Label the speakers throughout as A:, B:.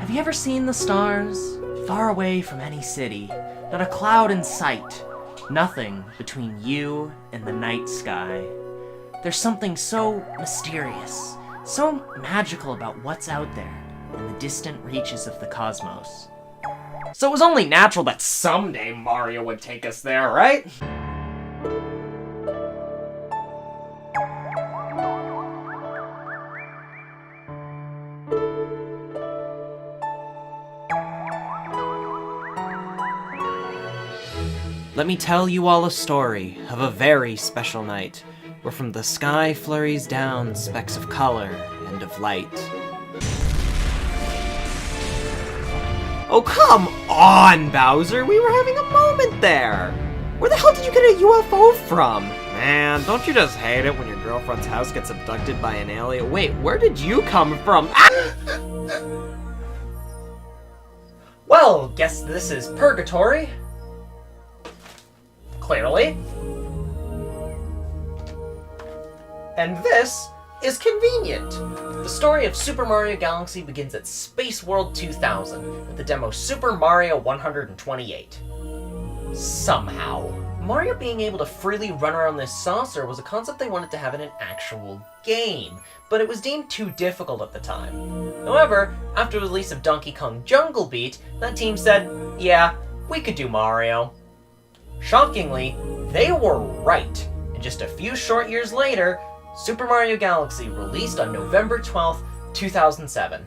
A: Have you ever seen the stars? Far away from any city, not a cloud in sight, nothing between you and the night sky. There's something so mysterious, so magical about what's out there in the distant reaches of the cosmos. So it was only natural that someday Mario would take us there, right? Let me tell you all a story of a very special night, where from the sky flurries down specks of color and of light. Oh, come on, Bowser! We were having a moment there! Where the hell did you get a UFO from? Man, don't you just hate it when your girlfriend's house gets abducted by an alien? Wait, where did you come from? Ah! Well, guess this is Purgatory. Clearly. And this is Convenient. The story of Super Mario Galaxy begins at Space World 2000 with the demo Super Mario 128. Somehow, Mario being able to freely run around this saucer was a concept they wanted to have in an actual game, but it was deemed too difficult at the time. However, after the release of Donkey Kong Jungle Beat, that team said, yeah, we could do Mario. Shockingly, they were right, and just a few short years later, Super Mario Galaxy released on November 12th, 2007.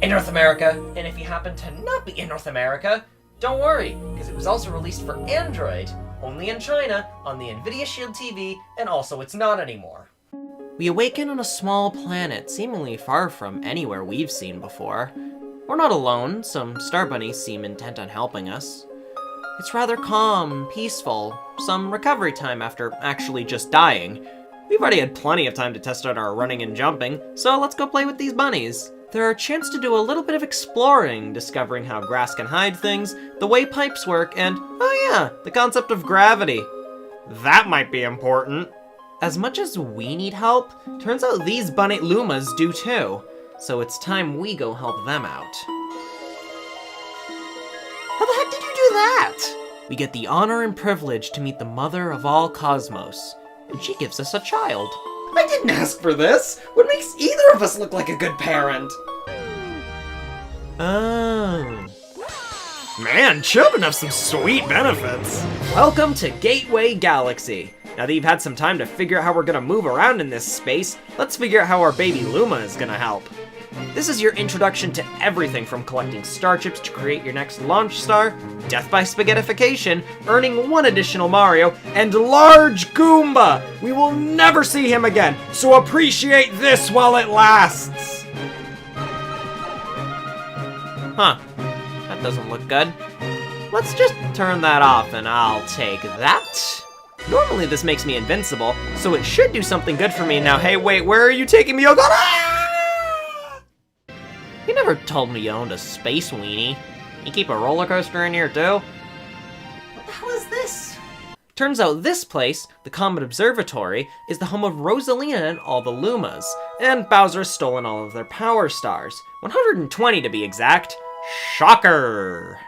A: In North America, and if you happen to not be in North America, don't worry, because it was also released for Android, only in China, on the Nvidia Shield TV, and also it's not anymore. We awaken on a small planet, seemingly far from anywhere we've seen before. We're not alone, some star bunnies seem intent on helping us. It's rather calm, peaceful, some recovery time after actually just dying. We've already had plenty of time to test out our running and jumping, so let's go play with these bunnies. There are a chance to do a little bit of exploring, discovering how grass can hide things, the way pipes work, and, oh yeah, the concept of gravity. That might be important. As much as we need help, turns out these bunny Lumas do too, so it's time we go help them out. How the heck did you do that? We get the honor and privilege to meet the mother of all cosmos, and she gives us a child. I didn't ask for this! What makes either of us look like a good parent? Oh. Man, children have some sweet benefits. Welcome to Gateway Galaxy. Now that you've had some time to figure out how we're gonna move around in this space, let's figure out how our baby Luma is gonna help. This is your introduction to everything from collecting star chips to create your next launch star, death by spaghettification, earning one additional Mario, and large Goomba! We will never see him again, so appreciate this while it lasts! Huh, that doesn't look good. Let's just turn that off and I'll take that. Normally this makes me invincible, so it should do something good for me now. Hey, wait, where are you taking me? Oh god! Ah! You never told me you owned a space weenie. You keep a roller coaster in here too? What the hell is this? Turns out this place, the Comet Observatory, is the home of Rosalina and all the Lumas, and Bowser has stolen all of their power stars. 120 to be exact. Shocker!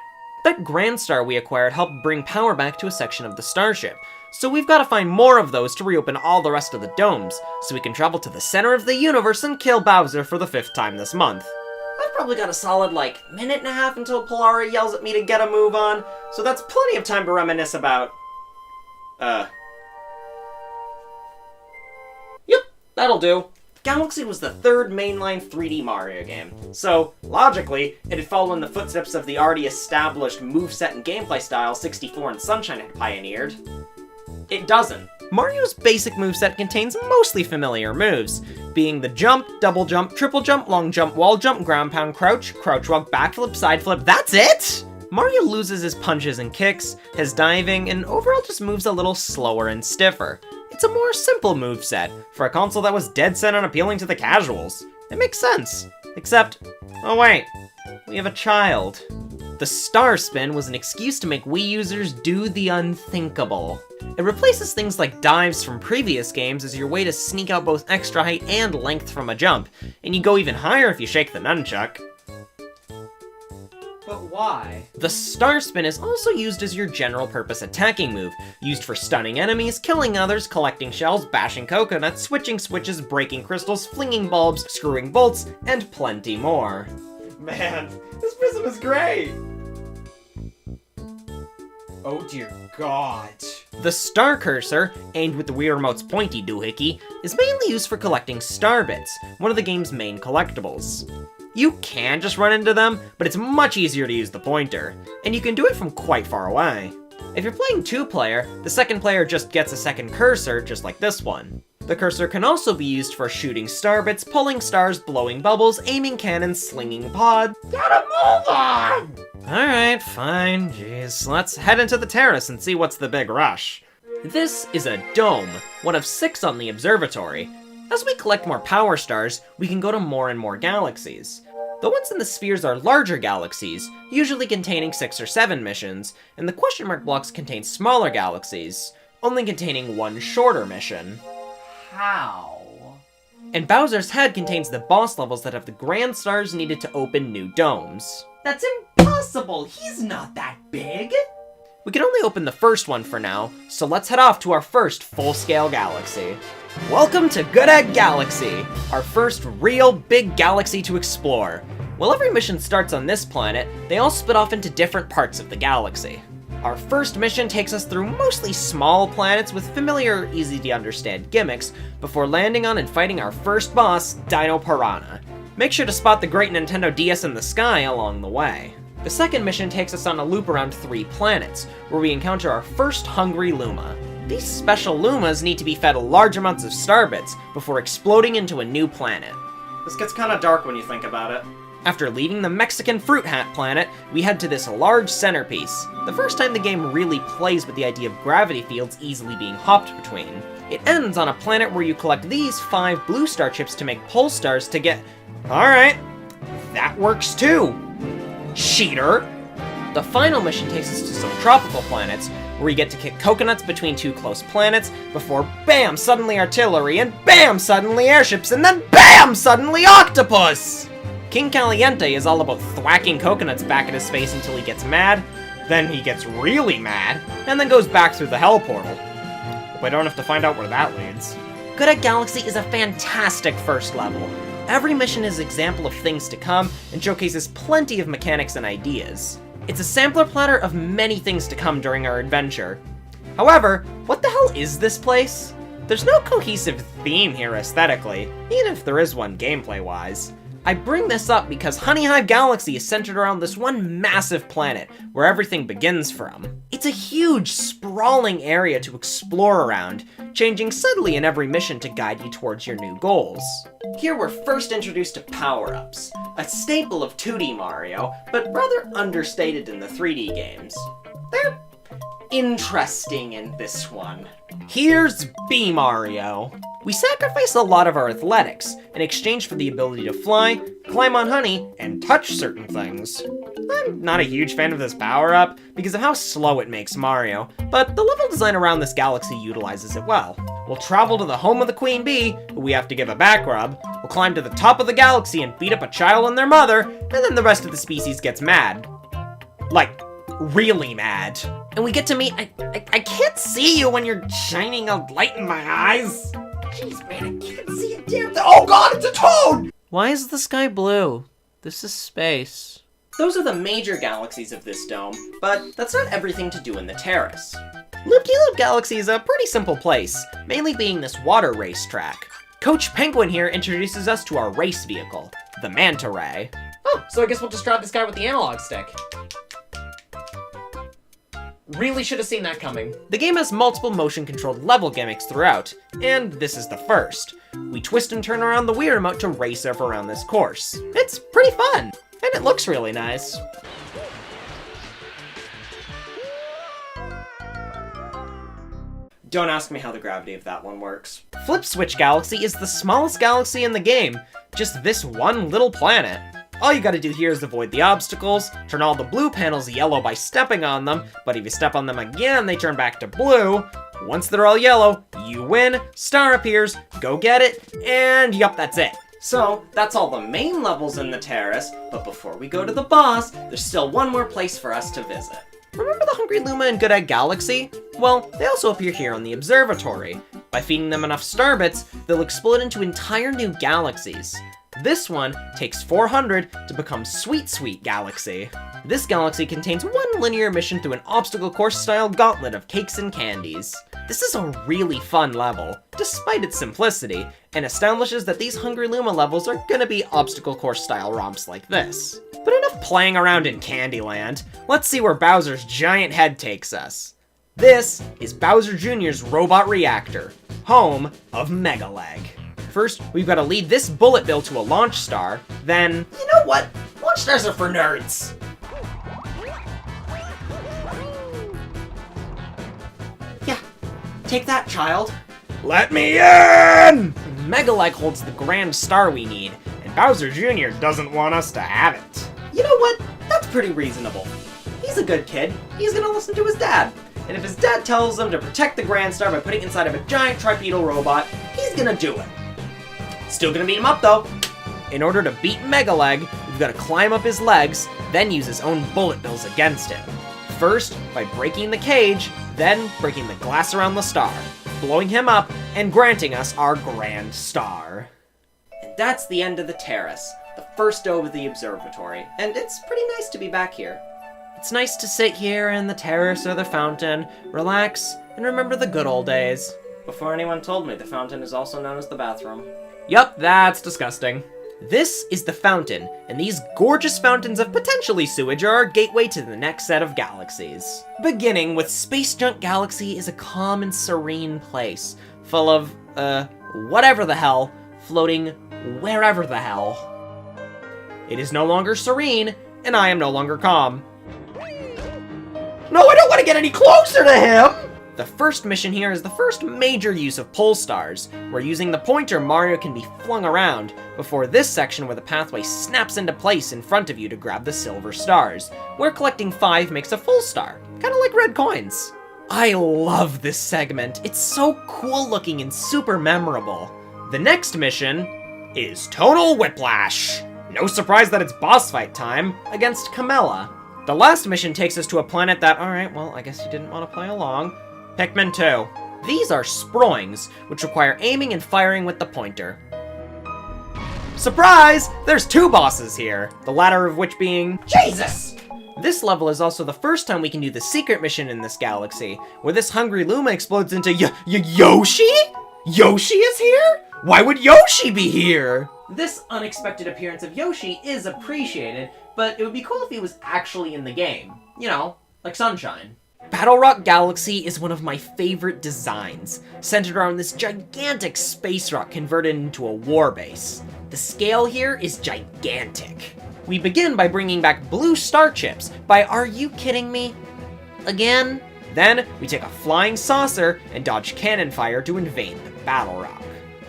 A: That Grand Star we acquired helped bring power back to a section of the starship, so we've got to find more of those to reopen all the rest of the domes, so we can travel to the center of the universe and kill Bowser for the 5th time this month. I've probably got a solid, minute and a half until Polari yells at me to get a move on, so that's plenty of time to reminisce about... Yep, that'll do. Galaxy was the 3rd mainline 3D Mario game, so, logically, it had followed in the footsteps of the already established moveset and gameplay style 64 and Sunshine had pioneered. It doesn't. Mario's basic moveset contains mostly familiar moves, being the jump, double jump, triple jump, long jump, wall jump, ground pound, crouch walk, backflip, side flip, that's it! Mario loses his punches and kicks, his diving, and overall just moves a little slower and stiffer. It's a more simple moveset, for a console that was dead set on appealing to the casuals. It makes sense. Except, oh wait, we have a child. The Star Spin was an excuse to make Wii users do the unthinkable. It replaces things like dives from previous games as your way to sneak out both extra height and length from a jump, and you go even higher if you shake the nunchuck.
B: Why?
A: The Star Spin is also used as your general purpose attacking move, used for stunning enemies, killing others, collecting shells, bashing coconuts, switching switches, breaking crystals, flinging bulbs, screwing bolts, and plenty more.
B: Man, this prism is great! Oh dear god.
A: The Star Cursor, aimed with the Wii Remote's pointy doohickey, is mainly used for collecting star bits, one of the game's main collectibles. You can just run into them, but it's much easier to use the pointer, and you can do it from quite far away. If you're playing 2-player, the second player just gets a second cursor, just like this one. The cursor can also be used for shooting star bits, pulling stars, blowing bubbles, aiming cannons, slinging pods.
B: Gotta move on!
A: Alright, fine, jeez. Let's head into the terrace and see what's the big rush. This is a dome, one of 6 on the Observatory. As we collect more power stars, we can go to more and more galaxies. The ones in the spheres are larger galaxies, usually containing 6 or 7 missions, and the question mark blocks contain smaller galaxies, only containing 1 shorter mission.
B: How?
A: And Bowser's Head contains the boss levels that have the grand stars needed to open new domes.
B: That's impossible! He's not that big!
A: We can only open the first one for now, so let's head off to our first full-scale galaxy. Welcome to Good Egg Galaxy, our first real big galaxy to explore. While every mission starts on this planet, they all split off into different parts of the galaxy. Our first mission takes us through mostly small planets with familiar, easy-to-understand gimmicks, before landing on and fighting our first boss, Dino Piranha. Make sure to spot the great Nintendo DS in the sky along the way. The second mission takes us on a loop around 3 planets, where we encounter our first hungry Luma. These special Lumas need to be fed large amounts of star bits before exploding into a new planet.
B: This gets kinda dark when you think about it.
A: After leaving the Mexican Fruit Hat planet, we head to this large centerpiece. The first time the game really plays with the idea of gravity fields easily being hopped between. It ends on a planet where you collect these 5 blue star chips to make pole stars to get... Alright, that works too! Cheater! The final mission takes us to some tropical planets, where we get to kick coconuts between 2 close planets, before BAM! Suddenly artillery, and BAM! Suddenly airships, and then BAM! Suddenly octopus! King Caliente is all about thwacking coconuts back at his face until he gets mad, then he gets really mad, and then goes back through the hell portal. Hope I don't have to find out where that leads. Good Egg Galaxy is a fantastic first level. Every mission is an example of things to come, and showcases plenty of mechanics and ideas. It's a sampler platter of many things to come during our adventure. However, what the hell is this place? There's no cohesive theme here aesthetically, even if there is one gameplay-wise. I bring this up because Honeyhive Galaxy is centered around this one massive planet, where everything begins from. It's a huge, sprawling area to explore around, changing subtly in every mission to guide you towards your new goals. Here we're first introduced to power-ups, a staple of 2D Mario, but rather understated in the 3D games. They're interesting in this one. Here's B Mario. We sacrifice a lot of our athletics in exchange for the ability to fly, climb on honey, and touch certain things. I'm not a huge fan of this power-up because of how slow it makes Mario, but the level design around this galaxy utilizes it well. We'll travel to the home of the Queen Bee, who we have to give a back rub, we'll climb to the top of the galaxy and beat up a child and their mother, and then the rest of the species gets mad. Like, really mad. And we get to meet- I can't see you when you're shining a light in my eyes!
B: Jeez, man, I can't see a damn thing. Oh god, it's a toad!
A: Why is the sky blue? This is space. Those are the major galaxies of this dome, but that's not everything to do in the terrace. Loop-de-Loop Galaxy is a pretty simple place, mainly being this water race track. Coach Penguin here introduces us to our race vehicle, the Manta Ray.
B: Oh, so I guess we'll just drive this guy with the analog stick. Really should have seen that coming.
A: The game has multiple motion-controlled level gimmicks throughout, and this is the first. We twist and turn around the Wii Remote to race over around this course. It's pretty fun, and it looks really nice. Don't ask me how the gravity of that one works. Flip Switch Galaxy is the smallest galaxy in the game, just this one little planet. All you gotta do here is avoid the obstacles, turn all the blue panels yellow by stepping on them, but if you step on them again, they turn back to blue. Once they're all yellow, you win, star appears, go get it, and yup, that's it. So, that's all the main levels in the terrace, but before we go to the boss, there's still one more place for us to visit. Remember the Hungry Luma in Good Egg Galaxy? Well, they also appear here on the Observatory. By feeding them enough star bits, they'll explode into entire new galaxies. This one takes 400 to become Sweet Sweet Galaxy. This galaxy contains one linear mission through an obstacle course-style gauntlet of cakes and candies. This is a really fun level, despite its simplicity, and establishes that these Hungry Luma levels are gonna be obstacle course-style romps like this. But enough playing around in Candyland, let's see where Bowser's giant head takes us. This is Bowser Jr.'s robot reactor, home of Megaleg. First, we've got to lead this bullet bill to a launch star, then...
B: You know what? Launch stars are for nerds.
A: Yeah, take that, child.
C: Let me in!
A: Megaleg holds the grand star we need, and Bowser Jr.
C: doesn't want us to have it.
B: You know what? That's pretty reasonable. He's a good kid. He's gonna listen to his dad. And if his dad tells him to protect the Grand Star by putting it inside of a giant tripedal robot, he's gonna do it. Still gonna beat him up though.
A: In order to beat Megaleg, we've got to climb up his legs, then use his own bullet bills against him. First, by breaking the cage, then breaking the glass around the star, blowing him up, and granting us our Grand Star. And that's the end of the terrace, the first dome of the observatory, and it's pretty nice to be back here. It's nice to sit here in the terrace or the fountain, relax, and remember the good old days.
B: Before anyone told me, the fountain is also known as the bathroom.
A: Yup, that's disgusting. This is the fountain, and these gorgeous fountains of potentially sewage are our gateway to the next set of galaxies. Beginning with Space Junk Galaxy is a calm and serene place, full of, whatever the hell, floating wherever the hell. It is no longer serene, and I am no longer calm.
B: No, I don't want to get any closer to him!
A: The first mission here is the first major use of pull stars, where using the pointer Mario can be flung around, before this section where the pathway snaps into place in front of you to grab the silver stars, where collecting 5 makes a full star, kinda like red coins. I love this segment, it's so cool looking and super memorable. The next mission is Tonal Whiplash. No surprise that it's boss fight time against Camilla. The last mission takes us to a planet that, alright, well, I guess you didn't want to play along. Pikmin 2. These are Sproings, which require aiming and firing with the pointer. Surprise! There's 2 bosses here, the latter of which being...
B: Jesus!
A: This level is also the first time we can do the secret mission in this galaxy, where this Hungry Luma explodes into Yoshi? Yoshi is here? Why would Yoshi be here?
B: This unexpected appearance of Yoshi is appreciated, but it would be cool if he was actually in the game. You know, like Sunshine.
A: Battlerock Galaxy is one of my favorite designs, centered around this gigantic space rock converted into a war base. The scale here is gigantic. We begin by bringing back blue star chips by Are You Kidding Me? Again? Then, we take a flying saucer and dodge cannon fire to invade the Battlerock.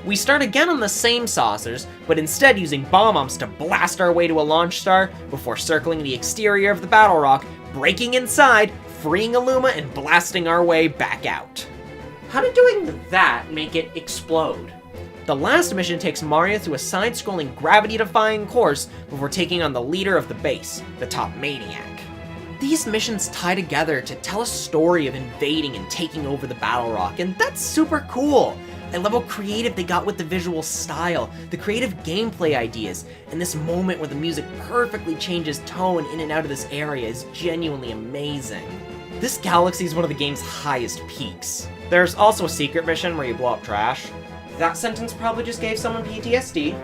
A: We start again on the same saucers, but instead using bomb-ups to blast our way to a launch star before circling the exterior of the Battlerock, breaking inside, freeing a Luma, and blasting our way back out.
B: How did doing that make it explode?
A: The last mission takes Mario through a side-scrolling gravity-defying course before taking on the leader of the base, the Top Maniac. These missions tie together to tell a story of invading and taking over the Battlerock, and that's super cool! I love how creative they got with the visual style, the creative gameplay ideas, and this moment where the music perfectly changes tone in and out of this area is genuinely amazing. This galaxy is one of the game's highest peaks. There's also a secret mission where you blow up trash.
B: That sentence probably just gave someone PTSD.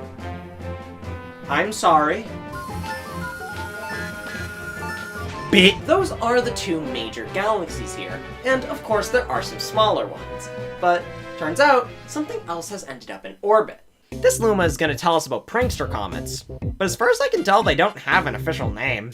B: I'm sorry.
A: Those are the 2 major galaxies here, and of course there are some smaller ones. But turns out, something else has ended up in orbit. This Luma is gonna tell us about prankster comets, but as far as I can tell, they don't have an official name.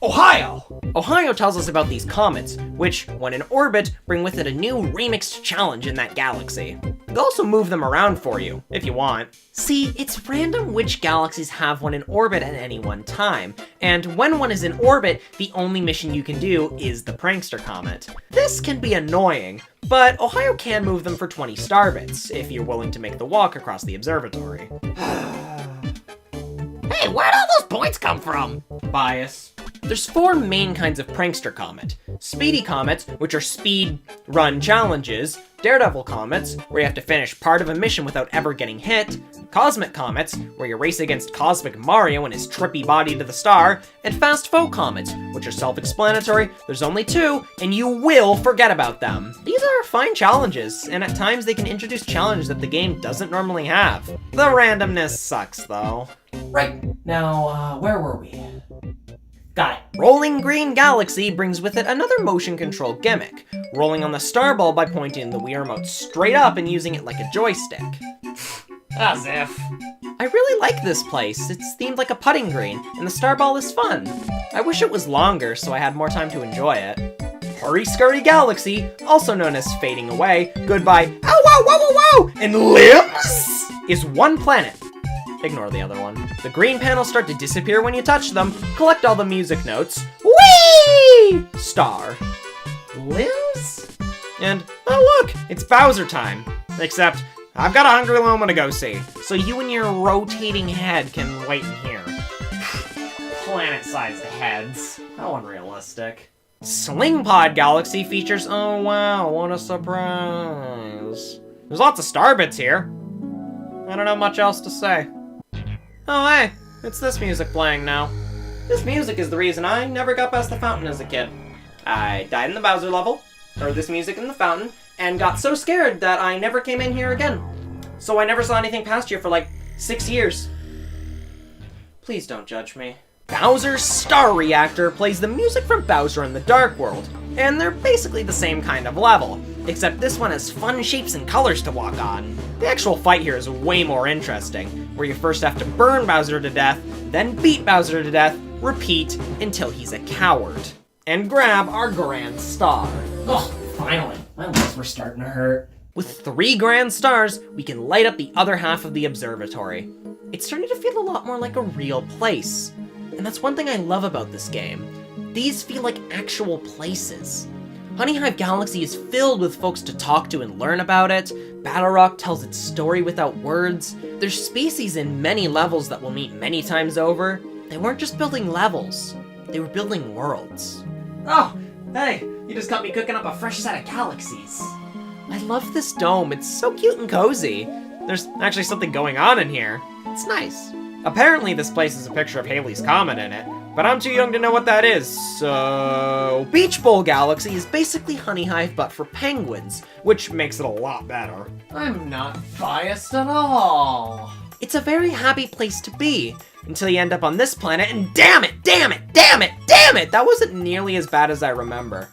B: Ohio!
A: Ohio tells us about these comets, which, when in orbit, bring with it a new remixed challenge in that galaxy.
B: They'll also move them around for you, if you want. See, it's random which galaxies have one in orbit at any one time, and when one is in orbit, the only mission you can do is the Prankster Comet. This can be annoying, but Ohio can move them for 20 star bits, if you're willing to make the walk across the observatory.
A: Hey, where'd all those points come from?
B: Bias. There's 4 main kinds of Prankster Comet. Speedy Comets, which are speed run challenges, Daredevil Comets, where you have to finish part of a mission without ever getting hit, Cosmic Comets, where you race against Cosmic Mario and his trippy body to the star, and Fast Foe Comets, which are self-explanatory, there's only 2, and you will forget about them. These are fine challenges, and at times they can introduce challenges that the game doesn't normally have. The randomness sucks, though.
A: Right, now, where were we? Got it.
B: Rolling Green Galaxy brings with it another motion control gimmick, rolling on the star ball by pointing the Wii Remote straight up and using it like a joystick.
A: As if.
B: I really like this place. It's themed like a putting green, and the star ball is fun. I wish it was longer so I had more time to enjoy it. Hurry Scurry Galaxy, also known as Fading Away, Goodbye, Ow Wow Wow Wow Wow, and Limbs, is one planet. Ignore the other one. The green panels start to disappear when you touch them. Collect all the music notes. Whee! Star.
A: Limbs?
B: And, oh look, it's Bowser time. Except, I've got a hungry llama to go see. So you and your rotating head can wait in here.
A: Planet-sized heads. How unrealistic.
B: Sling Pod Galaxy features, oh wow, what a surprise. There's lots of star bits here. I don't have much else to say. Oh hey, it's this music playing now. This music is the reason I never got past the fountain as a kid. I died in the Bowser level, heard this music in the fountain, and got so scared that I never came in here again. So I never saw anything past here for like 6 years. Please don't judge me. Bowser's Star Reactor plays the music from Bowser in the Dark World, and they're basically the same kind of level, except this one has fun shapes and colors to walk on. The actual fight here is way more interesting, where you first have to burn Bowser to death, then beat Bowser to death, repeat until he's a coward, and grab our Grand Star.
A: Oh, finally. My legs were starting to hurt.
B: With 3 Grand Stars, we can light up the other half of the observatory. It's starting to feel a lot more like a real place. And that's one thing I love about this game. These feel like actual places. Honeyhive Galaxy is filled with folks to talk to and learn about it. Battlerock tells its story without words. There's species in many levels that we'll meet many times over. They weren't just building levels, they were building worlds.
A: Oh, hey, you just got me cooking up a fresh set of galaxies.
B: I love this dome, it's so cute and cozy. There's actually something going on in here. It's nice. Apparently this place has a picture of Halley's Comet in it, but I'm too young to know what that is, so... Beach Bowl Galaxy is basically Honeyhive but for penguins, which makes it a lot better.
A: I'm not biased at all.
B: It's a very happy place to be, until you end up on this planet and damn it, damn it, damn it, damn it! That wasn't nearly as bad as I remember.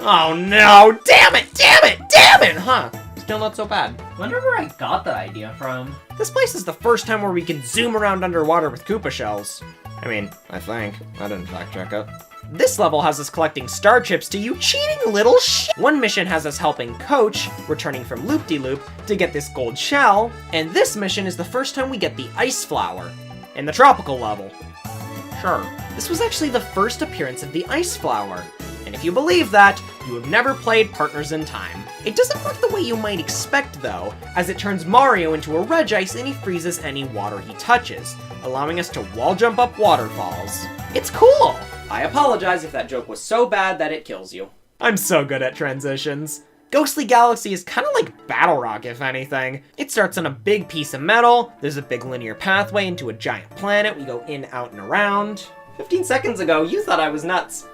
B: Oh no, damn it, damn it, damn it, huh? Still not so bad.
A: Wonder where I got that idea from.
B: This place is the first time where we can zoom around underwater with Koopa shells. I mean, I think. I didn't fact check it. This level has us collecting star chips to you cheating little One mission has us helping Coach, returning from Loop-de-Loop, to get this gold shell, and this mission is the first time we get the Ice Flower, in the tropical level. Sure. This was actually the first appearance of the Ice Flower, and if you believe that, you have never played Partners in Time. It doesn't work the way you might expect, though, as it turns Mario into a Regice and he freezes any water he touches, allowing us to wall jump up waterfalls. It's cool! I apologize if that joke was so bad that it kills you. I'm so good at transitions. Ghostly Galaxy is kind of like Battlerock, if anything. It starts on a big piece of metal, there's a big linear pathway into a giant planet, we go in, out, and around. 15 seconds ago, you thought I was nuts.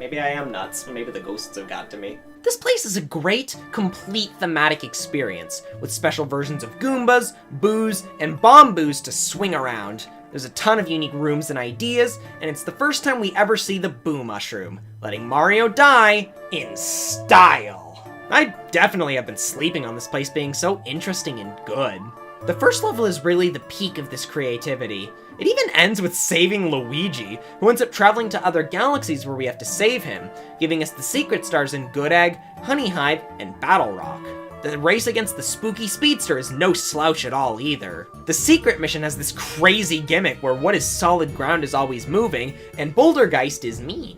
B: Maybe I am nuts, maybe the ghosts have got to me. This place is a great, complete thematic experience, with special versions of Goombas, Boos, and Bomboos to swing around. There's a ton of unique rooms and ideas, and it's the first time we ever see the Boo Mushroom, letting Mario die in style. I definitely have been sleeping on this place being so interesting and good. The first level is really the peak of this creativity. It even ends with saving Luigi, who ends up traveling to other galaxies where we have to save him, giving us the secret stars in Good Egg, Honeyhive, and Battlerock. The race against the spooky speedster is no slouch at all either. The secret mission has this crazy gimmick where what is solid ground is always moving, and Bouldergeist is mean.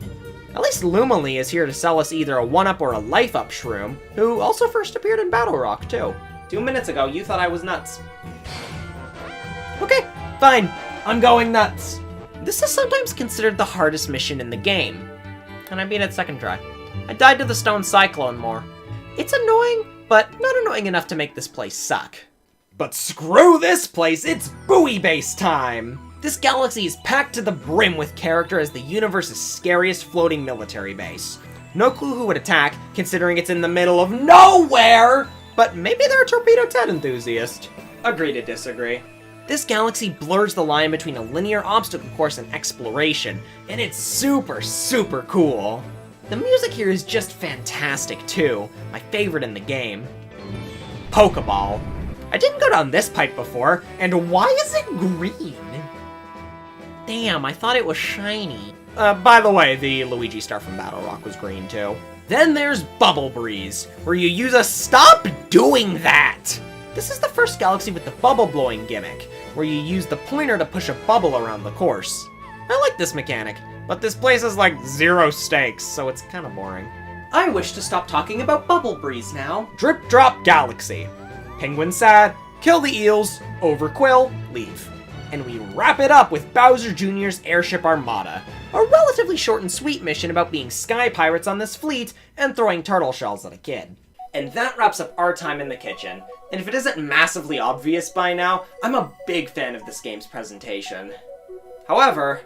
B: At least Lumalee is here to sell us either a 1-up or a life-up shroom, who also first appeared in Battlerock too. 2 minutes ago, you thought I was nuts. Okay, fine. I'm going nuts. This is sometimes considered the hardest mission in the game, and I beat it second try. I died to the Stone Cyclone more. It's annoying, but not annoying enough to make this place suck. But screw this place, it's buoy base time! This galaxy is packed to the brim with character as the universe's scariest floating military base. No clue who would attack, considering it's in the middle of nowhere! But maybe they're a Torpedo Ted enthusiast. Agree to disagree. This galaxy blurs the line between a linear obstacle course and exploration, and it's super, super cool. The music here is just fantastic too, my favorite in the game. Pokeball. I didn't go down this pipe before, and why is it green? Damn, I thought it was shiny. By the way, the Luigi star from Battlerock was green too. Then there's Bubble Breeze, where you use a stop doing that! This is the first galaxy with the bubble blowing gimmick, where you use the pointer to push a bubble around the course. I like this mechanic, but this place has like 0 stakes, so it's kinda boring. I wish to stop talking about Bubble Breeze now. Drip Drop Galaxy. Penguin sad, kill the eels, overquill, leave. And we wrap it up with Bowser Jr.'s Airship Armada, a relatively short and sweet mission about being sky pirates on this fleet and throwing turtle shells at a kid. And that wraps up our time in the kitchen. And if it isn't massively obvious by now, I'm a big fan of this game's presentation. However,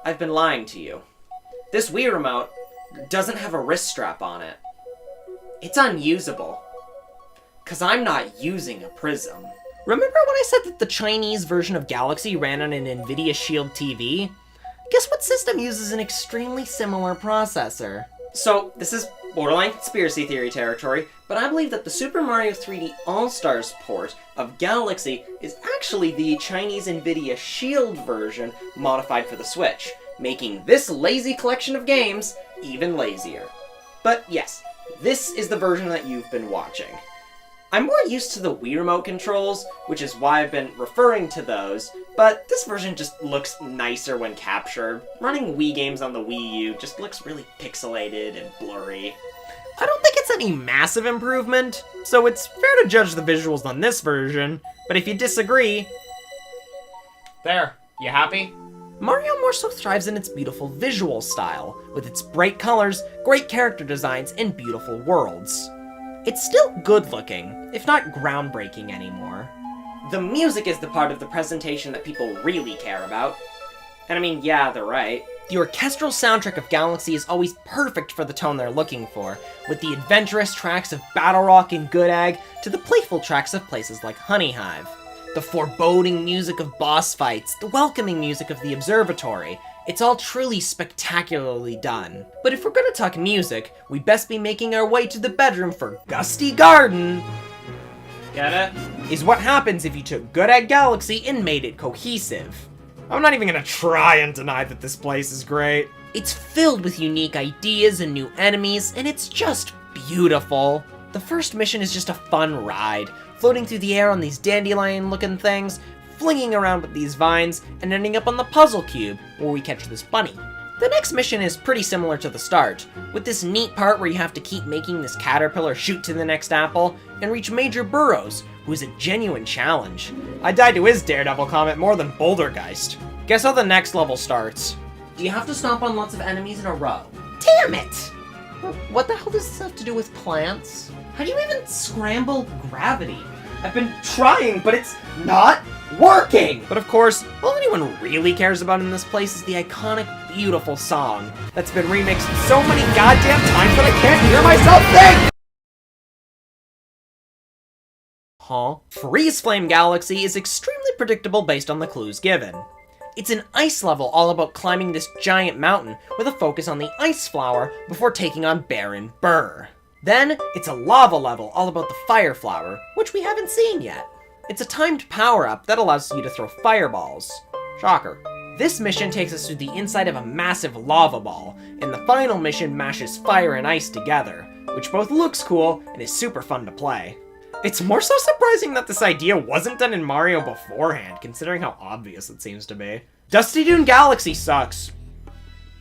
B: I've been lying to you. This Wii Remote doesn't have a wrist strap on it. It's unusable. 'Cause I'm not using a prism. Remember when I said that the Chinese version of Galaxy ran on an NVIDIA Shield TV? Guess what system uses an extremely similar processor? So, this is borderline conspiracy theory territory, but I believe that the Super Mario 3D All-Stars port of Galaxy is actually the Chinese NVIDIA Shield version modified for the Switch, making this lazy collection of games even lazier. But yes, this is the version that you've been watching. I'm more used to the Wii Remote controls, which is why I've been referring to those, but this version just looks nicer when captured. Running Wii games on the Wii U just looks really pixelated and blurry. I don't think it's any massive improvement, so it's fair to judge the visuals on this version, but if you disagree...
A: There, you happy?
B: Mario more so thrives in its beautiful visual style, with its bright colors, great character designs, and beautiful worlds. It's still good-looking, if not groundbreaking anymore. The music is the part of the presentation that people really care about. And I mean, yeah, they're right. The orchestral soundtrack of Galaxy is always perfect for the tone they're looking for, with the adventurous tracks of Battlerock and Good Egg to the playful tracks of places like Honeyhive. The foreboding music of boss fights, the welcoming music of the Observatory. It's all truly spectacularly done. But if we're gonna talk music, we best be making our way to the bedroom for Gusty Guardin. Get it? Is what happens if you took Good Egg Galaxy and made it cohesive.
C: I'm not even gonna try and deny that this place is great.
B: It's filled with unique ideas and new enemies, and it's just beautiful. The first mission is just a fun ride, floating through the air on these dandelion-looking things, flinging around with these vines, and ending up on the puzzle cube, where we catch this bunny. The next mission is pretty similar to the start, with this neat part where you have to keep making this caterpillar shoot to the next apple, and reach Major Burrows, who is a genuine challenge.
C: I died to his Daredevil comment more than Bouldergeist.
B: Guess how the next level starts? You have to stomp on lots of enemies in a row. Damn it! What the hell does this have to do with plants? How do you even scramble gravity? I've been trying, but it's not working! But of course, all anyone really cares about in this place is the iconic, beautiful song that's been remixed so many goddamn times that I can't hear myself think! Huh? Freeze Flame Galaxy is extremely predictable based on the clues given. It's an ice level all about climbing this giant mountain with a focus on the ice flower before taking on Baron Burr. Then, it's a lava level all about the fire flower, which we haven't seen yet. It's a timed power-up that allows you to throw fireballs. Shocker. This mission takes us through the inside of a massive lava ball, and the final mission mashes fire and ice together, which both looks cool and is super fun to play.
C: It's more so surprising that this idea wasn't done in Mario beforehand, considering how obvious it seems to be. Dusty Dune Galaxy sucks.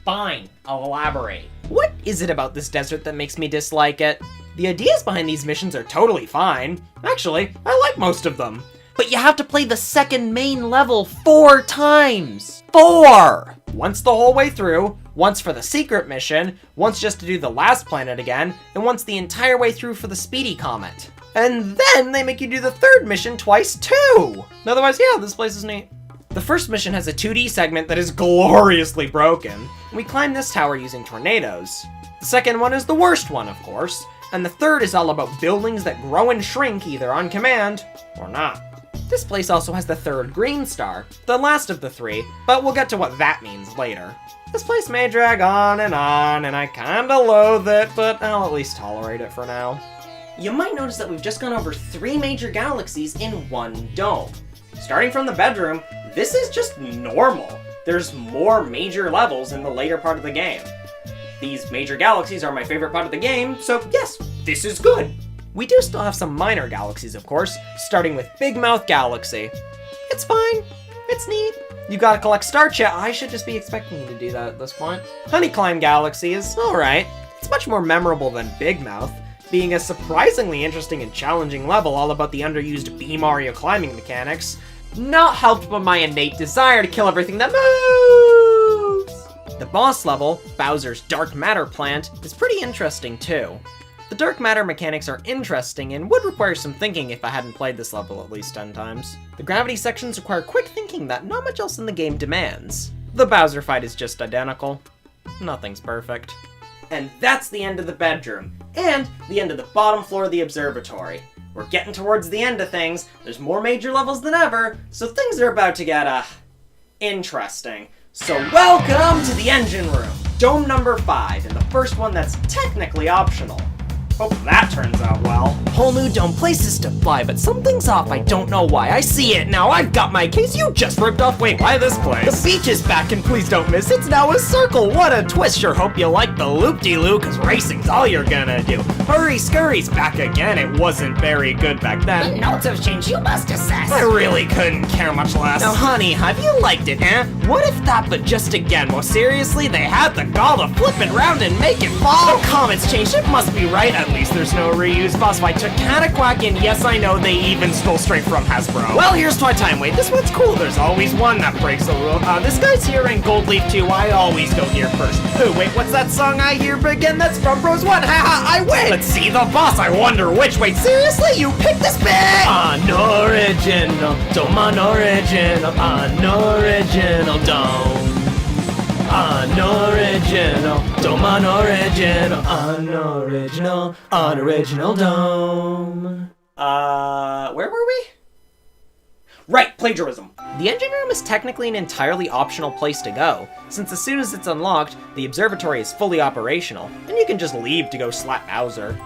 A: Fine, I'll elaborate.
C: What is it about this desert that makes me dislike it? The ideas behind these missions are totally fine. Actually, I like most of them.
A: But you have to play the second main level 4 times. 4!
C: Once the whole way through, once for the secret mission, once just to do the last planet again, and once the entire way through for the Speedy Comet. And then they make you do the third mission twice too! Otherwise, yeah, this place is neat. The first mission has a 2D segment that is gloriously broken. We climb this tower using tornadoes. The second one is the worst one, of course, and the third is all about buildings that grow and shrink either on command or not. This place also has the third green star, the last of the 3, but we'll get to what that means later. This place may drag on, and I kinda loathe it, but I'll at least tolerate it for now.
B: You might notice that we've just gone over 3 major galaxies in one dome. Starting from the bedroom, this is just normal. There's more major levels in the later part of the game. These major galaxies are my favorite part of the game, so yes, this is good.
C: We do still have some minor galaxies, of course, starting with Big Mouth Galaxy. It's fine. It's neat. You gotta collect Star Chat. I should just be expecting you to do that at this point. Honeyclimb Galaxy is alright. It's much more memorable than Big Mouth, being a surprisingly interesting and challenging level all about the underused B Mario climbing mechanics, not helped by my innate desire to kill everything that moves! The boss level, Bowser's Dark Matter Plant, is pretty interesting too. The dark matter mechanics are interesting and would require some thinking if I hadn't played this level at least 10 times. The gravity sections require quick thinking that not much else in the game demands. The Bowser fight is just identical. Nothing's perfect.
B: And that's the end of the bedroom, and the end of the bottom floor of the observatory. We're getting towards the end of things, there's more major levels than ever, so things are about to get, interesting. So welcome to the engine room, dome number 5, and the first one that's technically optional. Hope that turns out well.
A: Whole new dome, places to fly, but something's off, I don't know why. I see it now, I've got my case, you just ripped off. Wait, why this place? The beach is back, and please don't miss, it's now a circle. What a twist, sure hope you like the loop-de-loo, cause racing's all you're gonna do. Hurry Scurry's back again, it wasn't very good back then.
D: The notes have changed, you must assess.
A: I really couldn't care much less. Now honey, have you liked it, eh? What if that, but just again? Well seriously, they had the gall to flip it round and make it fall. The comments changed, it must be right. At least there's no reuse. Boss fight took Cataquack, and yes I know they even stole straight from Hasbro. Well here's Toy Time, wait, this one's cool. There's always one that breaks the rule. This guy's here in Gold Leaf 2, I always go here first. Oh wait, what's that song I hear begin? That's from Bros 1, haha, I win! Let's see the boss, I wonder which. Wait, seriously, you picked this big? Unoriginal, dome unoriginal, unoriginal dome. Unoriginal, dome unoriginal, unoriginal, unoriginal dome.
B: Where were we? Right, plagiarism.
C: The engine room is technically an entirely optional place to go, since as soon as it's unlocked, the observatory is fully operational, and you can just leave to go slap Bowser.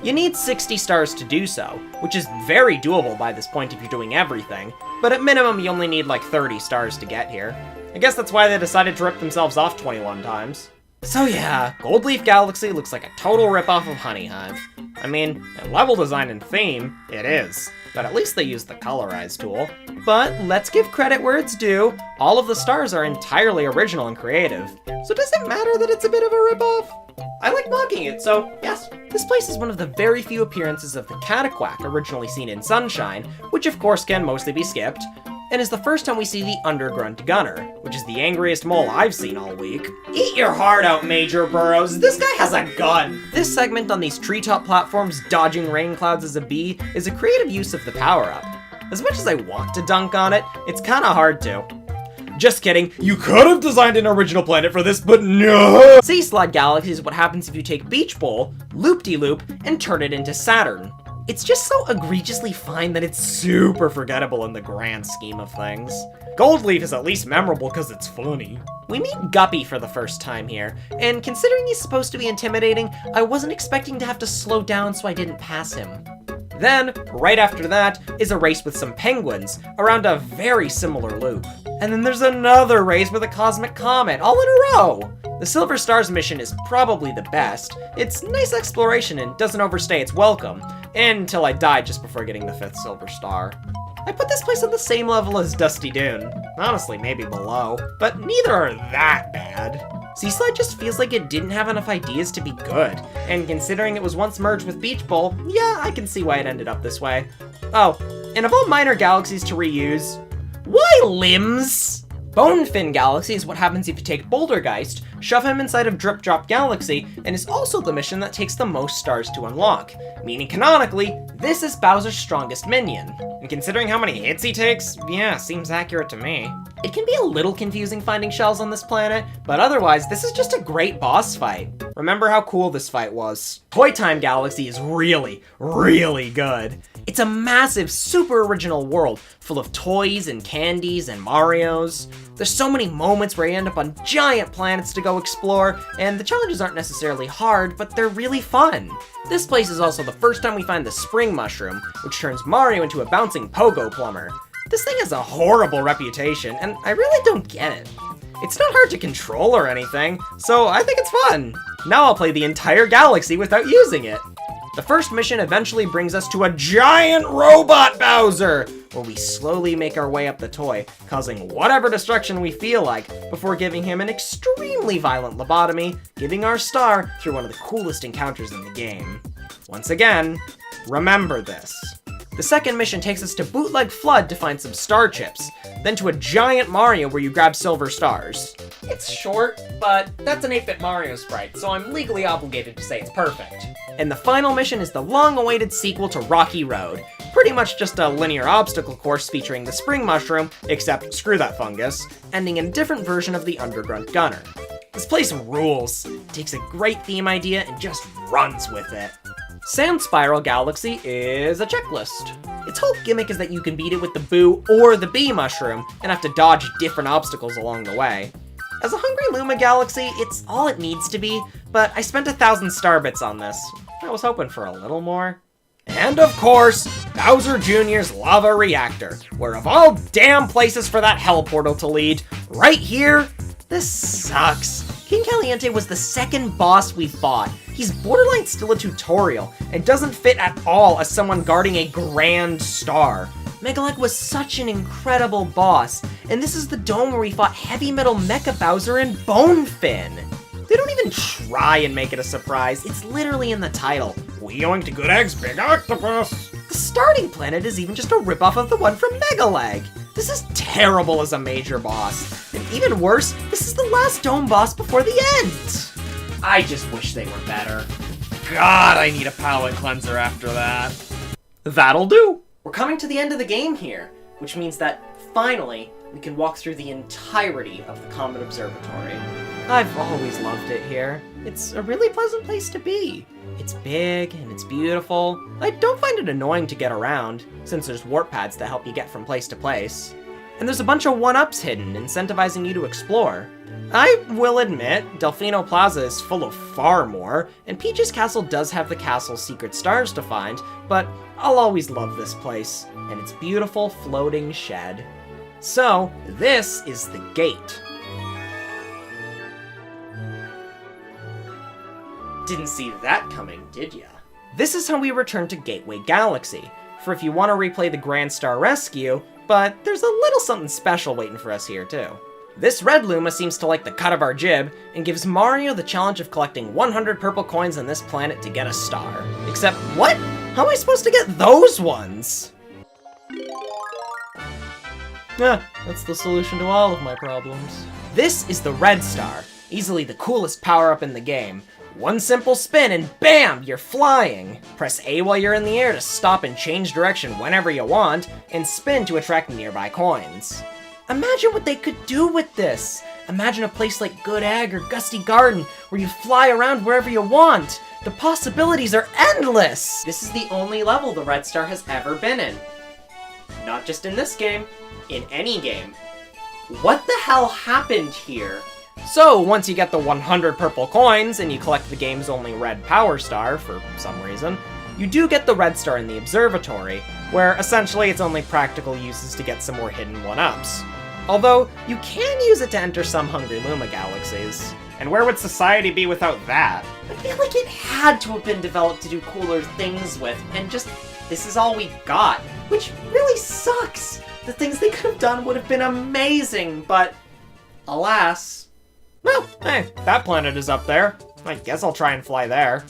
C: You need 60 stars to do so, which is very doable by this point if you're doing everything, but at minimum you only need like 30 stars to get here. I guess that's why they decided to rip themselves off 21 times. So yeah, Gold Leaf Galaxy looks like a total ripoff of Honeyhive. I mean, in level design and theme, it is, but at least they used the colorize tool. But let's give credit where it's due, all of the stars are entirely original and creative, so does it matter that it's a bit of a ripoff?
B: I like mocking it, so yes.
C: This place is one of the very few appearances of the Cataquack originally seen in Sunshine, which of course can mostly be skipped, and is the first time we see the Undergrunt Gunner, which is the angriest mole I've seen all week.
B: Eat your heart out, Major Burrows. This guy has a gun.
C: This segment on these treetop platforms dodging rain clouds as a bee is a creative use of the power-up. As much as I want to dunk on it, it's kinda hard to. Just kidding, you could have designed an original planet for this, but no! Sea Slide Galaxy is what happens if you take Beach Bowl, Loop-de-Loop, and turn it into Saturn. It's just so egregiously fine that it's super forgettable in the grand scheme of things. Gold Leaf is at least memorable because it's funny. We meet Guppy for the first time here, and considering he's supposed to be intimidating, I wasn't expecting to have to slow down so I didn't pass him. Then, right after that, is a race with some penguins, around a very similar loop. And then there's another race with a cosmic comet, all in a row! The Silver Stars mission is probably the best. It's nice exploration and doesn't overstay its welcome, until I died just before getting the 5th Silver Star. I put this place on the same level as Dusty Dune. Honestly, maybe below, but neither are that bad. Seaslide just feels like it didn't have enough ideas to be good, and considering it was once merged with Beach Bowl, yeah, I can see why it ended up this way. Oh, and of all minor galaxies to reuse, why limbs? Bonefin Galaxy is what happens if you take Bouldergeist, shove him inside of Drip Drop Galaxy, and is also the mission that takes the most stars to unlock. Meaning canonically, this is Bowser's strongest minion. And considering how many hits he takes, yeah, seems accurate to me. It can be a little confusing finding shells on this planet, but otherwise, this is just a great boss fight. Remember how cool this fight was. Toy Time Galaxy is really, really good. It's a massive, super original world, full of toys and candies and Marios. There's so many moments where you end up on giant planets to go explore, and the challenges aren't necessarily hard, but they're really fun. This place is also the first time we find the Spring Mushroom, which turns Mario into a bouncing pogo plumber. This thing has a horrible reputation, and I really don't get it. It's not hard to control or anything, so I think it's fun. Now I'll play the entire galaxy without using it. The first mission eventually brings us to a giant robot Bowser, where we slowly make our way up the toy, causing whatever destruction we feel like, before giving him an extremely violent lobotomy, giving our star through one of the coolest encounters in the game. Once again, remember this. The second mission takes us to Bootleg Flood to find some star chips, then to a giant Mario where you grab silver stars. It's short, but that's an 8-bit Mario sprite, so I'm legally obligated to say it's perfect. And the final mission is the long-awaited sequel to Rocky Road. Pretty much just a linear obstacle course featuring the Spring Mushroom, except screw that fungus, ending in a different version of the Undergrunt Gunner. This place rules. It takes a great theme idea and just runs with it. Sand Spiral Galaxy is a checklist. Its whole gimmick is that you can beat it with the Boo or the Bee Mushroom, and have to dodge different obstacles along the way. As a Hungry Luma Galaxy, it's all it needs to be, but I spent 1,000 starbits on this. I was hoping for a little more. And of course, Bowser Jr.'s Lava Reactor, where of all damn places for that hell portal to lead, right here, this sucks. King Caliente was the second boss we fought. He's borderline still a tutorial, and doesn't fit at all as someone guarding a grand star. Megaleg was such an incredible boss, and this is the dome where we fought Heavy Metal Mecha Bowser and Bonefin. They don't even try and make it a surprise, it's literally in the title. We going to good eggs, big octopus. The starting planet is even just a ripoff of the one from Megaleg. This is terrible as a major boss. And even worse, this is the last dome boss before the end. I just wish they were better. God, I need a palate cleanser after that. That'll do. We're coming to the end of the game here, which means that, finally, we can walk through the entirety of the Comet Observatory. I've always loved it here. It's a really pleasant place to be. It's big and it's beautiful. I don't find it annoying to get around, since there's warp pads that help you get from place to place. And there's a bunch of 1-ups hidden, incentivizing you to explore. I will admit, Delfino Plaza is full of far more, and Peach's Castle does have the castle's secret stars to find, but I'll always love this place, and its beautiful floating shed. So, this is the gate. Didn't see that coming, did ya? This is how we return to Gateway Galaxy, for if you want to replay the Grand Star Rescue, but there's a little something special waiting for us here too. This red Luma seems to like the cut of our jib, and gives Mario the challenge of collecting 100 purple coins on this planet to get a star. Except, what? How am I supposed to get those ones? That's the solution to all of my problems. This is the red star, easily the coolest power-up in the game. One simple spin and bam, you're flying! Press A while you're in the air to stop and change direction whenever you want, and spin to attract nearby coins. Imagine what they could do with this! Imagine a place like Good Egg or Gusty Garden, where you fly around wherever you want! The possibilities are endless! This is the only level the Red Star has ever been in. Not just in this game, in any game. What the hell happened here? So, once you get the 100 purple coins, and you collect the game's only red power star, for some reason, you do get the red star in the observatory, where essentially its only practical use is to get some more hidden 1-ups. Although, you can use it to enter some Hungry Luma galaxies. And where would society be without that?
B: I feel like it had to have been developed to do cooler things with, and just, this is all we got, which really sucks. The things they could have done would have been amazing, but alas.
C: Well, hey, that planet is up there. I guess I'll try and fly there.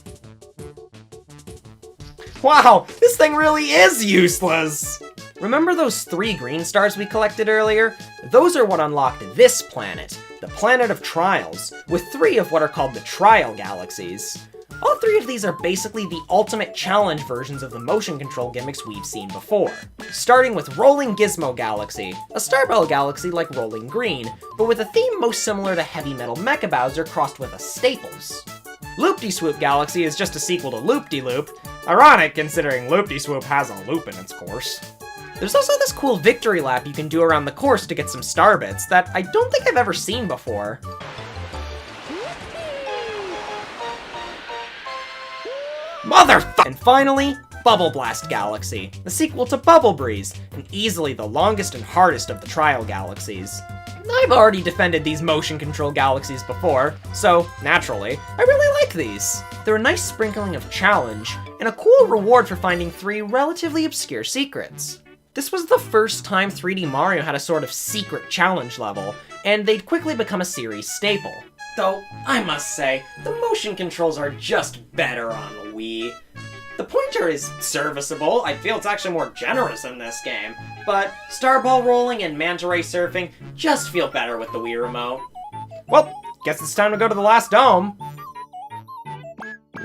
C: Wow, this thing really is useless! Remember those 3 green stars we collected earlier? Those are what unlocked this planet, the Planet of Trials, with 3 of what are called the Trial Galaxies. All 3 of these are basically the ultimate challenge versions of the motion control gimmicks we've seen before. Starting with Rolling Gizmo Galaxy, a Starbell galaxy like Rolling Green, but with a theme most similar to Heavy Metal Mecha Bowser crossed with a Staples. Loop-De-Swoop Galaxy is just a sequel to Loop-De-Loop, ironic considering Loop-De-Swoop has a loop in its course. There's also this cool victory lap you can do around the course to get some star bits that I don't think I've ever seen before. Motherfucker! And finally, Bubble Blast Galaxy, the sequel to Bubble Breeze, and easily the longest and hardest of the Trial Galaxies. I've already defended these motion control galaxies before, so, naturally, I really like these. They're a nice sprinkling of challenge, and a cool reward for finding 3 relatively obscure secrets. This was the first time 3D Mario had a sort of secret challenge level, and they'd quickly become a series staple.
B: Though, I must say, the motion controls are just better on Wii. The pointer is serviceable, I feel it's actually more generous in this game, but Starball rolling and Manta Ray surfing just feel better with the Wii remote.
C: Well, guess it's time to go to the last dome.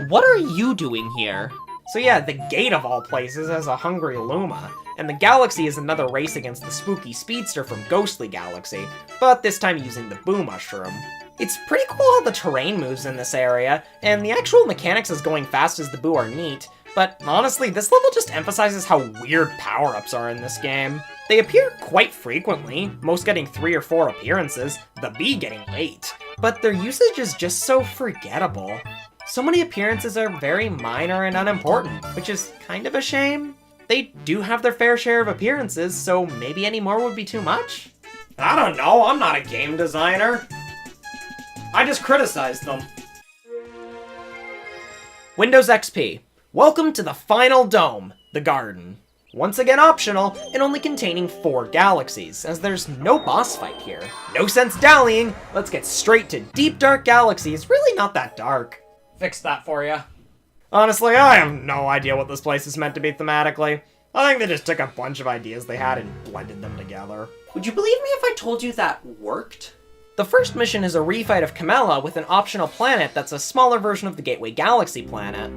A: What are you doing here?
C: So yeah, the gate of all places has a hungry Luma, and the galaxy is another race against the spooky speedster from Ghostly Galaxy, but this time using the Boo Mushroom. It's pretty cool how the terrain moves in this area, and the actual mechanics as going fast as the Boo are neat, but honestly, this level just emphasizes how weird power-ups are in this game. They appear quite frequently, most getting 3 or 4 appearances, the Bee getting 8, but their usage is just so forgettable. So many appearances are very minor and unimportant, which is kind of a shame. They do have their fair share of appearances, so maybe any more would be too much?
B: I don't know, I'm not a game designer. I just criticized them.
C: Windows XP. Welcome to the final dome, the Guardin. Once again optional, and only containing 4 galaxies, as there's no boss fight here. No sense dallying, let's get straight to Deep Dark Galaxy. It's really not that dark.
B: Fix that for you.
C: Honestly, I have no idea what this place is meant to be thematically. I think they just took a bunch of ideas they had and blended them together.
B: Would you believe me if I told you that worked?
C: The first mission is a refight of Camella with an optional planet that's a smaller version of the Gateway Galaxy planet.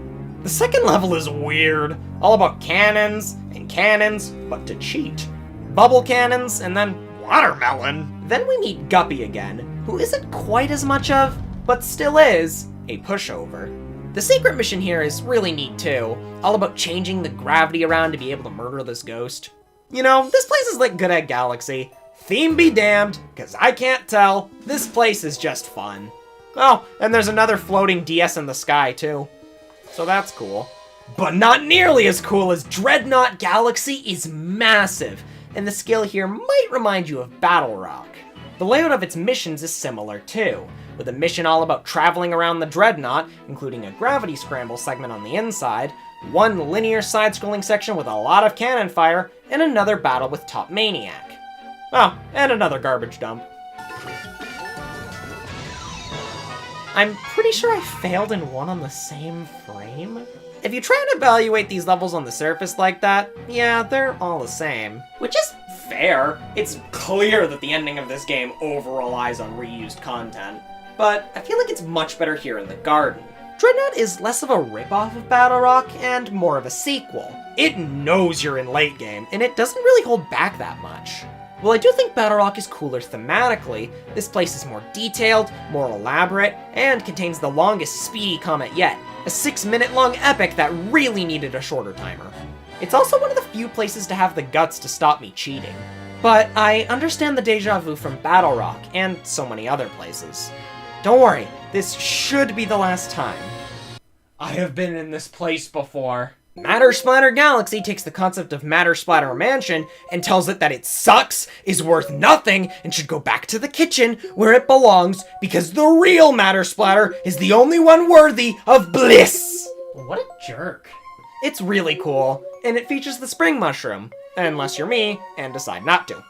C: The second level is weird, all about cannons, and cannons, but to cheat. Bubble cannons, and then watermelon. Then we meet Guppy again, who isn't quite as much of, but still is, a pushover. The secret mission here is really neat too, all about changing the gravity around to be able to murder this ghost. You know, this place is like Good Egg Galaxy. Theme be damned, cause I can't tell, this place is just fun. Oh, and there's another floating DS in the sky too. So that's cool. But not nearly as cool as Dreadnought Galaxy is massive, and the scale here might remind you of Battlerock. The layout of its missions is similar too, with a mission all about traveling around the Dreadnought, including a gravity scramble segment on the inside, one linear side-scrolling section with a lot of cannon fire, and another battle with Top Maniac. Oh, and another garbage dump. I'm pretty sure I failed in one on the same frame. If you try and evaluate these levels on the surface like that, yeah, they're all the same.
B: Which is fair. It's clear that the ending of this game over-relies on reused content. But I feel like it's much better here in the Guardin.
C: Dreadnought is less of a ripoff of Battlerock and more of a sequel. It knows you're in late game, and it doesn't really hold back that much. While I do think Battlerock is cooler thematically, this place is more detailed, more elaborate, and contains the longest speedy comet yet, a 6-minute-long epic that really needed a shorter timer. It's also one of the few places to have the guts to stop me cheating. But I understand the deja vu from Battlerock, and so many other places. Don't worry, this should be the last time.
B: I have been in this place before.
C: Matter Splatter Galaxy takes the concept of Matter Splatter Mansion and tells it that it sucks, is worth nothing, and should go back to the kitchen where it belongs because the real Matter Splatter is the only one worthy of bliss.
A: What a jerk.
C: It's really cool, and it features the spring mushroom, unless you're me and decide not to.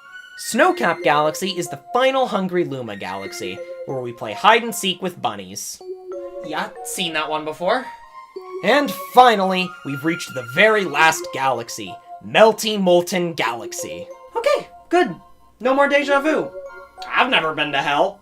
C: Snowcap Galaxy is the final Hungry Luma Galaxy, where we play hide and seek with bunnies.
A: Yeah, seen that one before.
C: And finally, we've reached the very last galaxy, Melty Molten Galaxy.
B: Okay, good. No more deja vu. I've never been to hell.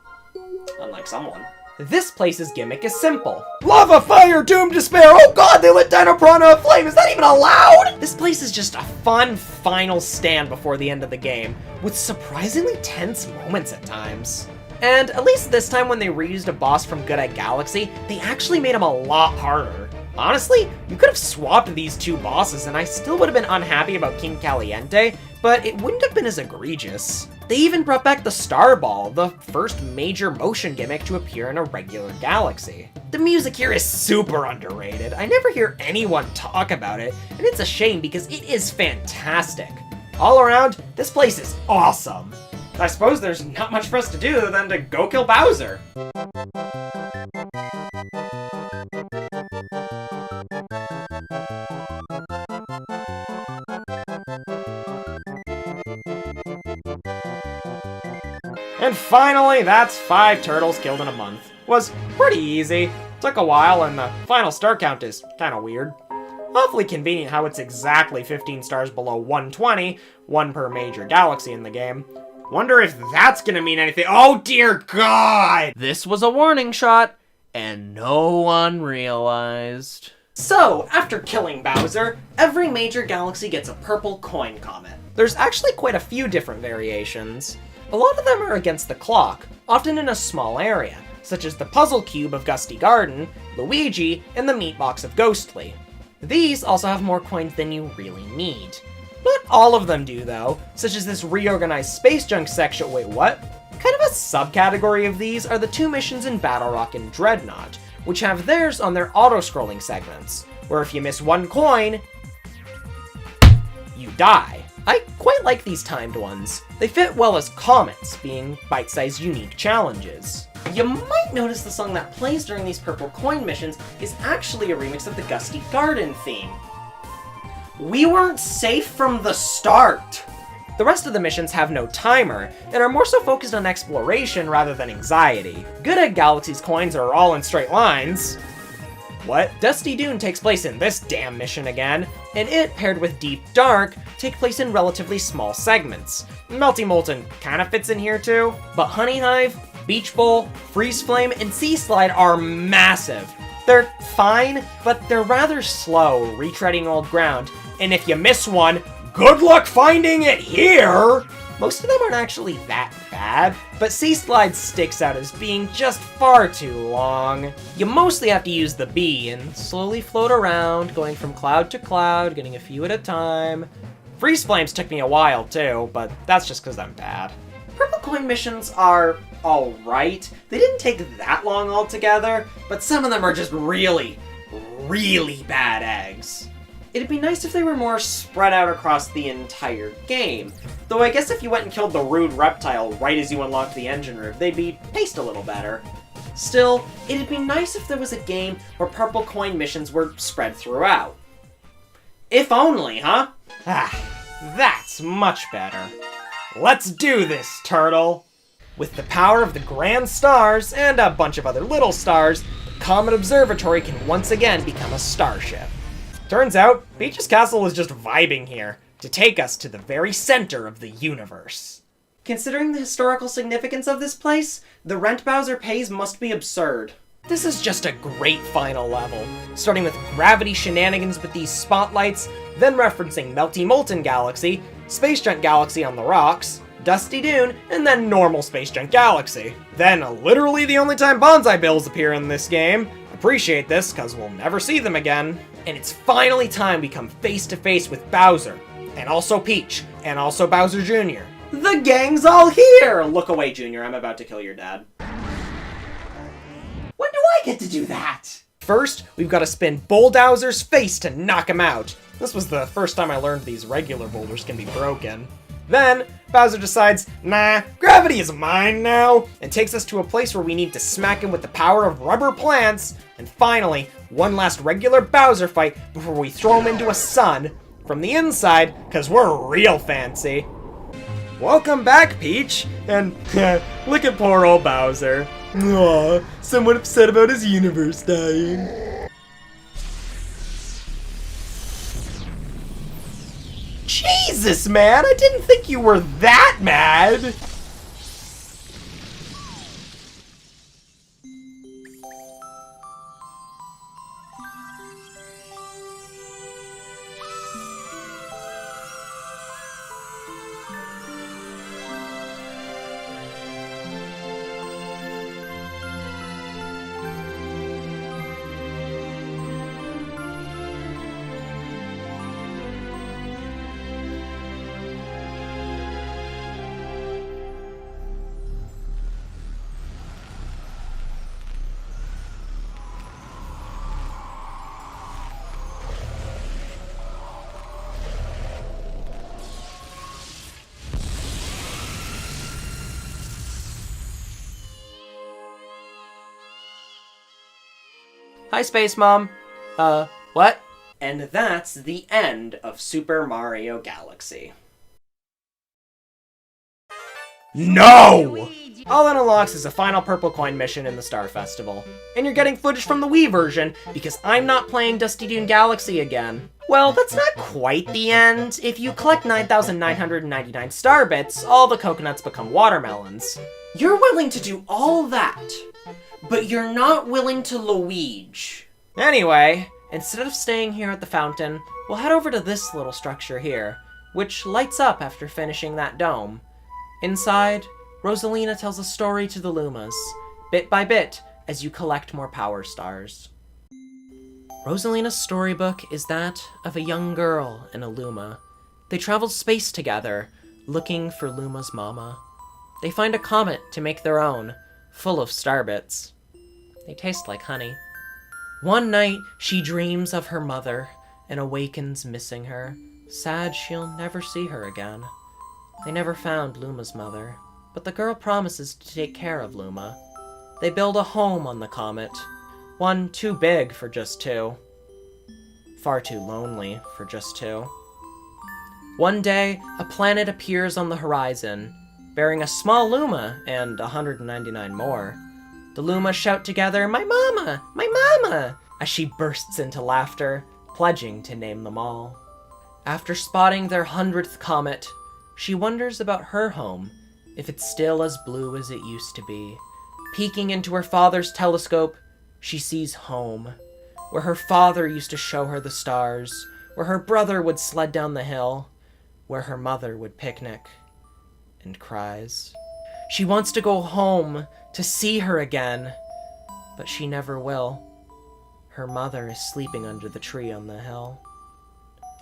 B: Unlike someone.
C: This place's gimmick is simple. Lava, fire, doom, despair! Oh god, they lit Dino Piranha aflame! Is that even allowed? This place is just a fun final stand before the end of the game, with surprisingly tense moments at times. And at least this time when they reused a boss from Good Egg Galaxy, they actually made him a lot harder. Honestly, you could have swapped these two bosses and I still would have been unhappy about King Caliente, but it wouldn't have been as egregious. They even brought back the Star Ball, the first major motion gimmick to appear in a regular galaxy. The music here is super underrated. I never hear anyone talk about it, and it's a shame because it is fantastic. All around, this place is awesome. I suppose there's not much for us to do than to go kill Bowser. And finally, that's 5 turtles killed in a month. Was pretty easy. Took a while, and the final star count is kinda weird. Awfully convenient how it's exactly 15 stars below 120, 1 per major galaxy in the game. Wonder if that's gonna mean anything. Oh dear god!
A: This was a warning shot, and no one realized.
B: So, after killing Bowser, every major galaxy gets a purple coin comet.
C: There's actually quite a few different variations. A lot of them are against the clock, often in a small area, such as the Puzzle Cube of Gusty Guardin, Luigi, and the Meat Box of Ghostly. These also have more coins than you really need. Not all of them do though, such as this reorganized space junk section. Wait, what? Kind of a subcategory of these are the 2 missions in Battlerock and Dreadnought, which have theirs on their auto-scrolling segments, where if you miss 1 coin, you die. I quite like these timed ones. They fit well as comets, being bite-sized unique challenges.
B: You might notice the song that plays during these purple coin missions is actually a remix of the Gusty Guardin theme. We weren't safe from the start!
C: The rest of the missions have no timer, and are more so focused on exploration rather than anxiety. Good Egg Galaxy's coins are all in straight lines. What? Dusty Dune takes place in this damn mission again, and it, paired with Deep Dark, take place in relatively small segments. Melty Molten kinda fits in here too, but Honeyhive, Beach Bowl, Freeze Flame, and Sea Slide are massive. They're fine, but they're rather slow, retreading old ground, and if you miss one, good luck finding it here! Most of them aren't actually that bad, but Sea Slide sticks out as being just far too long. You mostly have to use the bee and slowly float around, going from cloud to cloud, getting a few at a time. Freeze Flames took me a while too, but that's just because I'm bad.
B: Purple coin missions are alright. They didn't take that long altogether, but some of them are just really, really bad eggs. It'd be nice if they were more spread out across the entire game. Though I guess if you went and killed the rude reptile right as you unlocked the engine room, they'd be paced a little better. Still, it'd be nice if there was a game where purple coin missions were spread throughout. If only, huh?
C: Ah, that's much better. Let's do this, Turtle! With the power of the grand stars and a bunch of other little stars, the Comet Observatory can once again become a starship. Turns out, Peach's Castle is just vibing here, to take us to the very center of the universe.
B: Considering the historical significance of this place, the rent Bowser pays must be absurd.
C: This is just a great final level, starting with gravity shenanigans with these spotlights, then referencing Melty Molten Galaxy, Space Junk Galaxy on the rocks, Dusty Dune, and then normal Space Junk Galaxy. Then literally the only time Bonsai Bills appear in this game. Appreciate this, cause we'll never see them again. And it's finally time we come face to face with Bowser, and also Peach, and also Bowser Jr.
B: The gang's all here! Look away, Junior, I'm about to kill your dad. When do I get to do that?
C: First, we've got to spin Bulldowser's face to knock him out. This was the first time I learned these regular boulders can be broken. Then, Bowser decides, nah, gravity is mine now, and takes us to a place where we need to smack him with the power of rubber plants. And finally, one last regular Bowser fight before we throw him into a sun from the inside, cause we're real fancy. Welcome back, Peach! And look at poor old Bowser. Aw, somewhat upset about his universe dying. Jesus, man! I didn't think you were that mad! Hi, Space Mom. What?
B: And that's the end of Super Mario Galaxy.
C: No! All that unlocks is a final purple coin mission in the Star Festival. And you're getting footage from the Wii version, because I'm not playing Dusty Dune Galaxy again. Well, that's not quite the end. If you collect 9,999 star bits, all the coconuts become watermelons.
B: You're willing to do all that, but you're not willing to Luigi.
C: Anyway, instead of staying here at the fountain, we'll head over to this little structure here, which lights up after finishing that dome. Inside, Rosalina tells a story to the Lumas, bit by bit, as you collect more power stars. Rosalina's storybook is that of a young girl and a Luma. They travel space together, looking for Luma's mama. They find a comet to make their own, full of star bits. They taste like honey. One night, she dreams of her mother and awakens missing her, sad she'll never see her again. They never found Luma's mother, but the girl promises to take care of Luma. They build a home on the comet, one too big for just two. Far too lonely for just two. One day, a planet appears on the horizon, bearing a small Luma and 199 more. The Lumas shout together, "My mama! My mama!" as she bursts into laughter, pledging to name them all. After spotting their 100th comet, she wonders about her home, if it's still as blue as it used to be. Peeking into her father's telescope, she sees home, where her father used to show her the stars, where her brother would sled down the hill, where her mother would picnic, and cries. She wants to go home, to see her again, but she never will. Her mother is sleeping under the tree on the hill.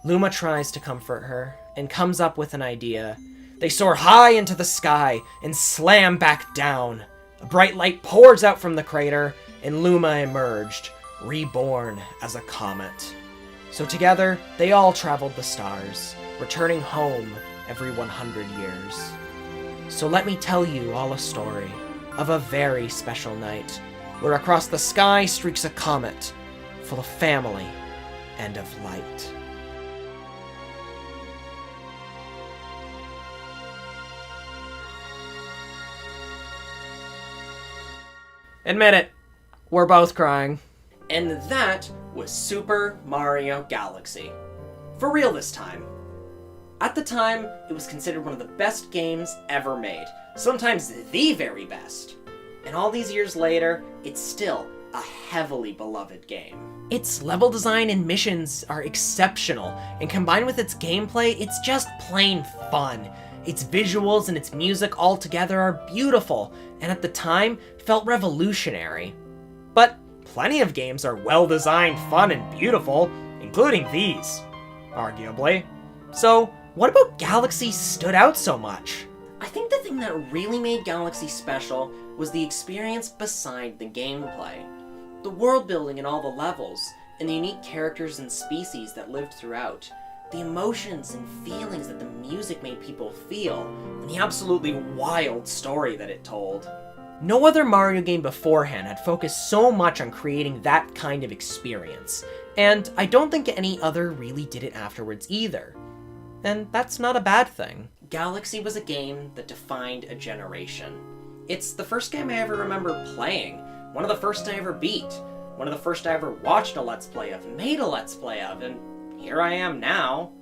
C: Luma tries to comfort her, and comes up with an idea. They soar high into the sky, and slam back down. A bright light pours out from the crater, and Luma emerged, reborn as a comet. So together, they all traveled the stars, returning home every 100 years. So let me tell you all a story of a very special night, where across the sky streaks a comet, full of family and of light. Admit it, we're both crying.
B: And that was Super Mario Galaxy. For real this time. At the time, it was considered one of the best games ever made. Sometimes the very best. And all these years later, it's still a heavily beloved game.
C: Its level design and missions are exceptional, and combined with its gameplay, it's just plain fun. Its visuals and its music all together are beautiful, and at the time, felt revolutionary. But plenty of games are well-designed, fun, and beautiful, including these, arguably. So, what about Galaxy stood out so much?
B: I think the thing that really made Galaxy special was the experience beside the gameplay. The world building in all the levels, and the unique characters and species that lived throughout, the emotions and feelings that the music made people feel, and the absolutely wild story that it told.
C: No other Mario game beforehand had focused so much on creating that kind of experience, and I don't think any other really did it afterwards either. And that's not a bad thing.
B: Galaxy was a game that defined a generation. It's the first game I ever remember playing, one of the first I ever beat, one of the first I ever watched a Let's Play of, made a Let's Play of, and here I am now.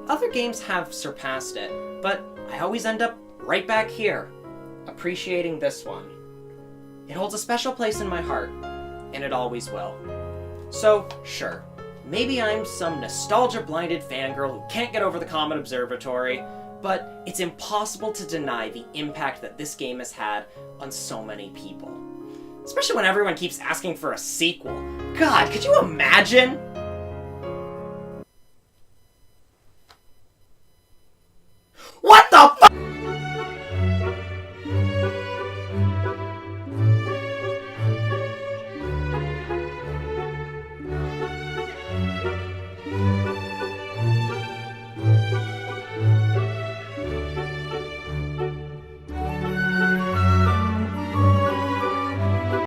B: Other games have surpassed it, but I always end up right back here, appreciating this one. It holds a special place in my heart, and it always will. So, sure, maybe I'm some nostalgia-blinded fangirl who can't get over the Comet Observatory, but it's impossible to deny the impact that this game has had on so many people. Especially when everyone keeps asking for a sequel. God, could you imagine?